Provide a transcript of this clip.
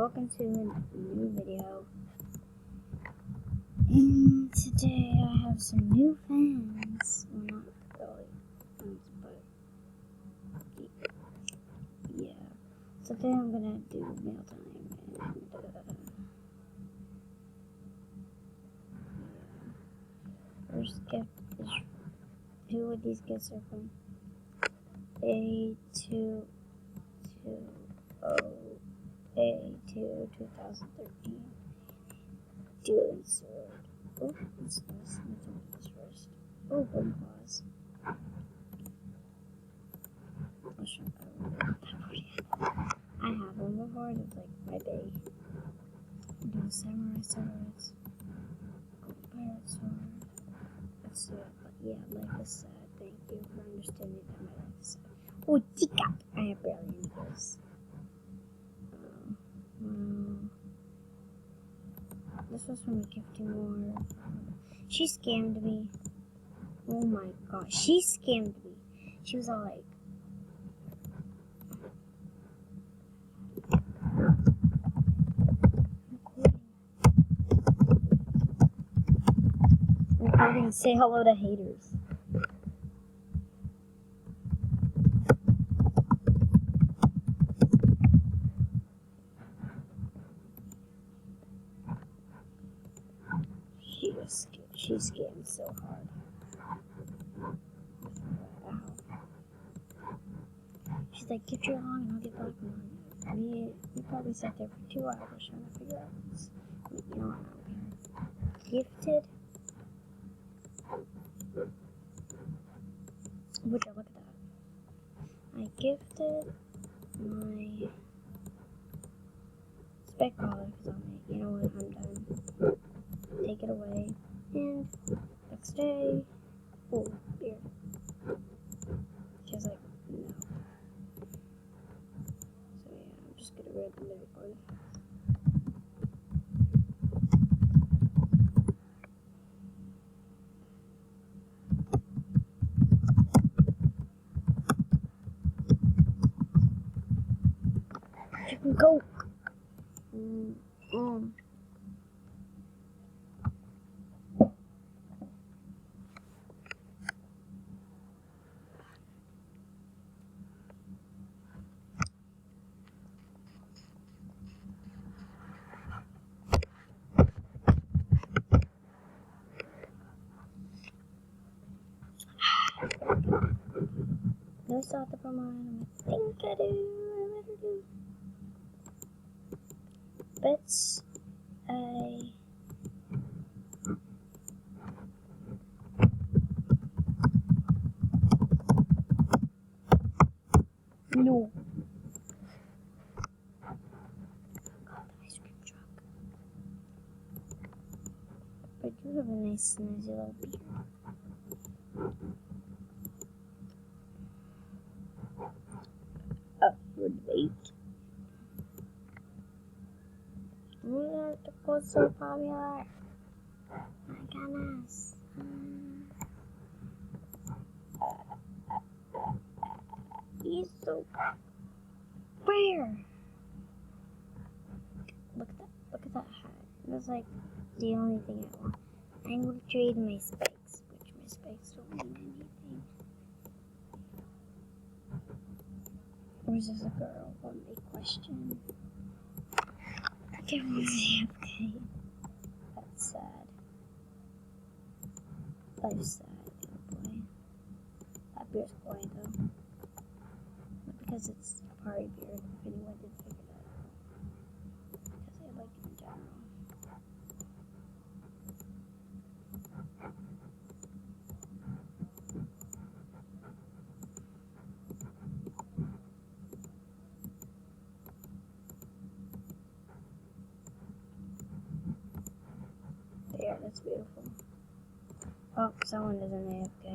welcome to a new video. And today I have some new fans. Well, not really fans, but yeah. So today I'm gonna do mail time and first gift is two of these gifts are from A220A2 2013 Dueling Sword. Oh, this is nice. Let's open this first. Oh, bone claws. I have one before. It's like my day. Do samurai swords. Pirate sword. Let's see it. But yeah, life is sad. Thank you for understanding that my life is sad. Oh, Chica! I have barely any of this. This was from a gifting war. She scammed me. Oh my gosh, she scammed me. She was all like, recording, say hello to haters. She scammed so hard. She's like, gift your long and I'll get back money. We probably sat there for 2 hours trying to figure out this. You know what, I don't care. Gifted. Would you look at that? I gifted my spec collar because I'm like, you know what, I'm done. Take it away. And next day, oh, beer. She was like, no. So yeah, I'm just gonna randomly record. Chicken Coke. No start the promo. I think I do. Bits. No. God, the ice cream truck. I do have a nice snazzy little beer. Upward weight. Oh, the was so popular. My goodness. He's so rare. Look at that hat. It was like the only thing I want. I would trade my spikes, which my spikes don't mean anything. Or is this a girl? One big question. I can't really say okay. That's sad. Life's sad, oh boy. That beer's boring though. Not because it's a party beer, if anyone did figure that out. Because I like it in general. There, that's beautiful. Oh, someone is an AFK.